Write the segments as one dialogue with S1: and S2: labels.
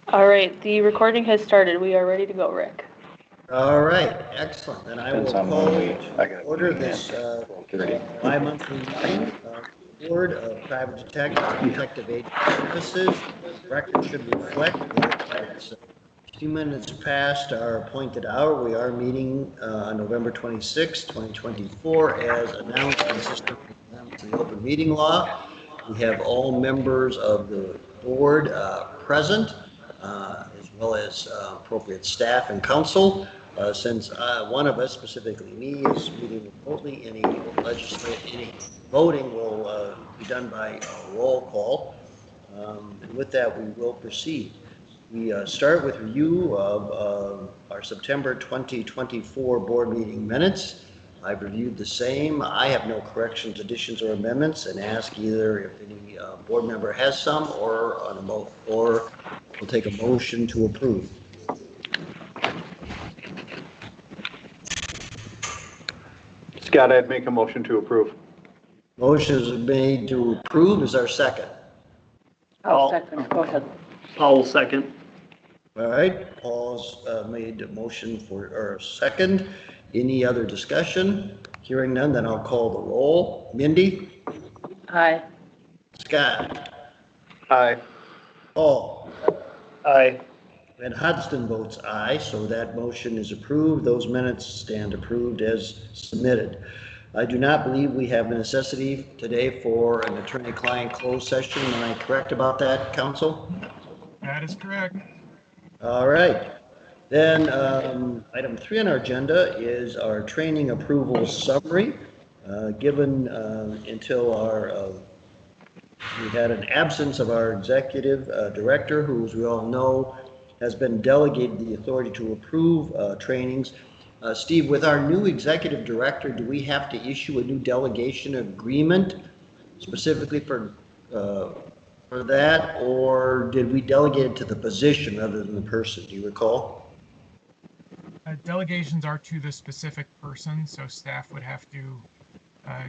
S1: All right, the recording has started. We are ready to go, Rick.
S2: All right, excellent. Then I will
S3: Depends on
S2: call
S3: when I
S2: to
S3: got
S2: order
S3: meeting
S2: this
S3: at 12:30.
S2: bi-monthly meeting of the Board of Private Detective Agency Services. Record should reflect that it's a few minutes past our appointed hour. We are meeting on November 26, 2024, as announced consistent with the open meeting law. We have all members of the board present, as well as appropriate staff and council. Since one of us, specifically me, is meeting remotely, any voting will be done by roll call. And with that, we will proceed. We start with review of our September 2024 board meeting minutes. I've reviewed the same. I have no corrections, additions, or amendments, and ask either if any board member has some, or we'll take a motion to approve.
S3: Scott, I'd make a motion to approve.
S2: Motion is made to approve. Is there a second?
S1: I'll second. Go ahead.
S4: Paul will second.
S2: All right, Paul's made a motion or second. Any other discussion? Hearing none, then I'll call the roll. Mindy?
S1: Aye.
S2: Scott?
S3: Aye.
S2: Paul?
S4: Aye.
S2: And Hodgson votes aye, so that motion is approved. Those minutes stand approved as submitted. I do not believe we have a necessity today for an attorney-client closed session. Am I correct about that, counsel?
S5: That is correct.
S2: All right. Then item 3 on our agenda is our training approval summary. Given until we had an absence of our executive director, who, as we all know, has been delegated the authority to approve trainings. Steve, with our new executive director, do we have to issue a new delegation agreement specifically for that, or did we delegate it to the position rather than the person? Do you recall?
S5: Delegations are to the specific person, so staff would have to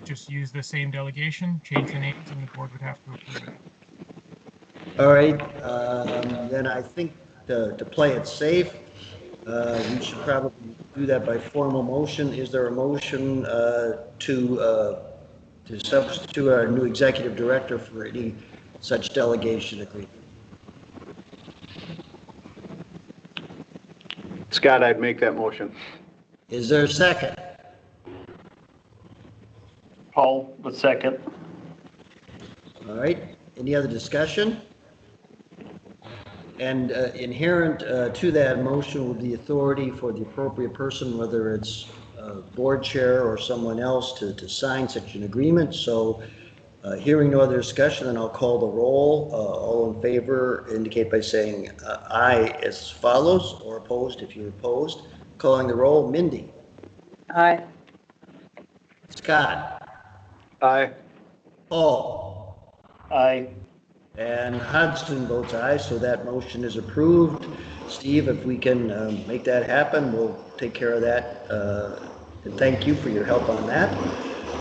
S5: just use the same delegation, change the names, and the board would have to approve it.
S2: All right, then I think to play it safe, we should probably do that by formal motion. Is there a motion to substitute our new executive director for any such delegation agreement?
S3: Scott, I'd make that motion.
S2: Is there a second?
S4: Paul will second.
S2: All right, any other discussion? And inherent to that motion will be authority for the appropriate person, whether it's board chair or someone else, to sign such an agreement. So hearing no other discussion, then I'll call the roll. All in favor indicate by saying aye as follows, or opposed if you're opposed. Calling the roll. Mindy?
S1: Aye.
S2: Scott?
S3: Aye.
S2: Paul?
S4: Aye.
S2: And Hodgson votes aye, so that motion is approved. Steve, if we can make that happen, we'll take care of that. And thank you for your help on that.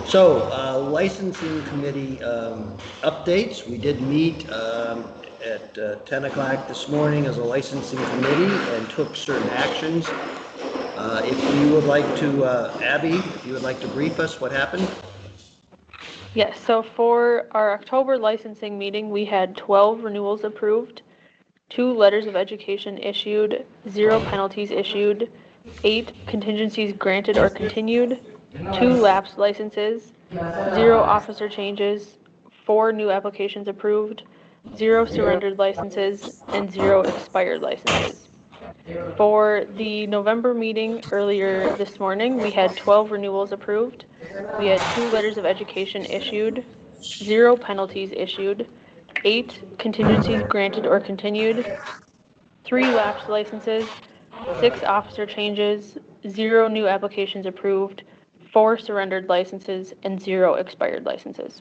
S2: So, licensing committee updates. We did meet at 10 o'clock this morning as a licensing committee and took certain actions. If you would like to, Abby, if you would like to brief us what happened.
S1: Yes, so for our October licensing meeting, we had 12 renewals approved, 2 letters of education issued, 0 penalties issued, 8 contingencies granted or continued, 2 lapsed licenses, 0 officer changes, 4 new applications approved, 0 surrendered licenses, and 0 expired licenses. For the November meeting earlier this morning, we had 12 renewals approved. We had 2 letters of education issued, 0 penalties issued, 8 contingencies granted or continued, 3 lapsed licenses, 6 officer changes, 0 new applications approved, 4 surrendered licenses, and 0 expired licenses.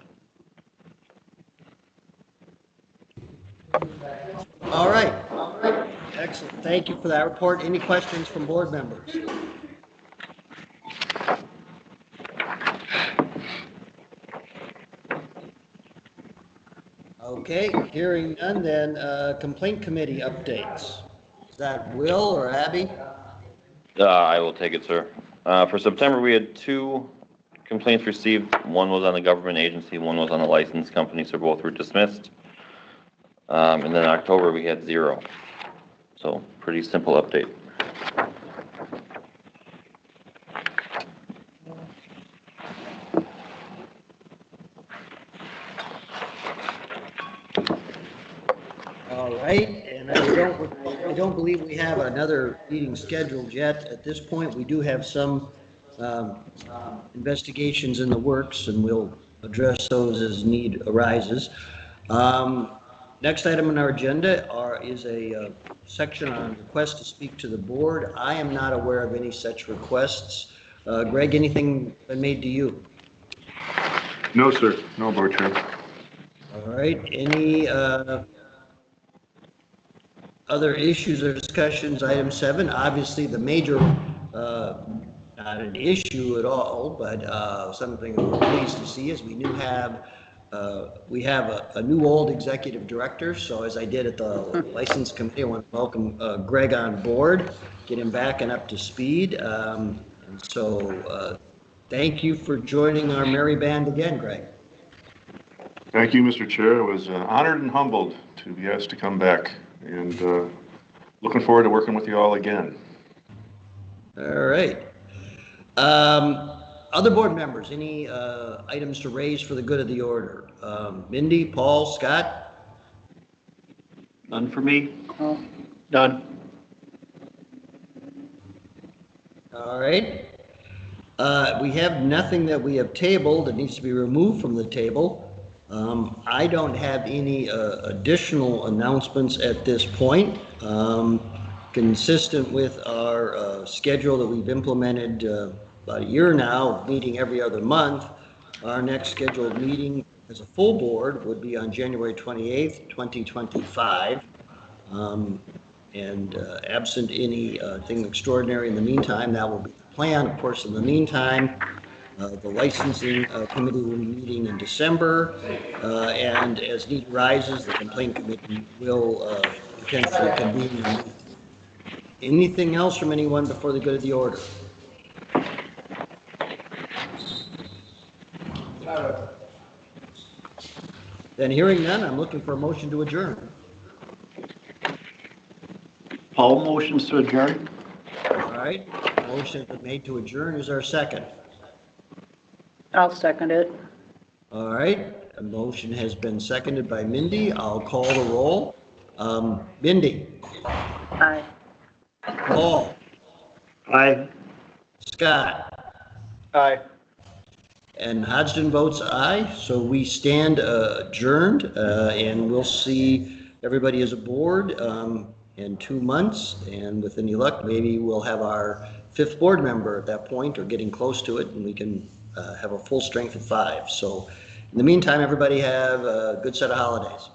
S2: All right. Excellent. Thank you for that report. Any questions from board members? Okay, hearing none, then complaint committee updates. Is that Will or Abby?
S6: I will take it, sir. For September, we had 2 complaints received. One was on the government agency, one was on the licensed company, so both were dismissed. And then in October, we had 0. So pretty simple update.
S2: All right, and I don't believe we have another meeting scheduled yet. At this point, we do have some investigations in the works, and we'll address those as need arises. Next item on our agenda is a section on request to speak to the board. I am not aware of any such requests. Greg, anything been made to you?
S3: No, sir. No, Board Chair.
S2: All right, any other issues or discussions? Item 7, obviously the major, not an issue at all, but something we're pleased to see is we have a new old executive director. So as I did at the license committee, I want to welcome Greg on board, get him back and up to speed. And so thank you for joining our merry band again, Greg.
S7: Thank you, Mr. Chair. I was honored and humbled to be asked to come back, and looking forward to working with you all again.
S2: All right. Other board members, any items to raise for the good of the order? Mindy, Paul, Scott?
S4: None for me? None.
S2: All right. We have nothing that we have tabled that needs to be removed from the table. I don't have any additional announcements at this point. Consistent with our schedule that we've implemented about a year now, meeting every other month, our next scheduled meeting as a full board would be on January 28th, 2025. And absent anything extraordinary in the meantime, that will be the plan. Of course, in the meantime, the licensing committee will be meeting in December, and as need arises, the complaint committee will potentially convene. Anything else from anyone before the good of the order? Then hearing none, I'm looking for a motion to adjourn.
S4: Paul motions to adjourn?
S2: All right, motion has been made to adjourn. Is there a second?
S8: I'll second it.
S2: All right, a motion has been seconded by Mindy. I'll call the roll. Mindy?
S8: Aye.
S2: Paul?
S4: Aye.
S2: Scott?
S3: Aye.
S2: And Hodgson votes aye, so we stand adjourned, and we'll see everybody as a board in 2 months, and with any luck, maybe we'll have our 5th board member at that point, or getting close to it, and we can have a full strength of 5. So in the meantime, everybody have a good set of holidays.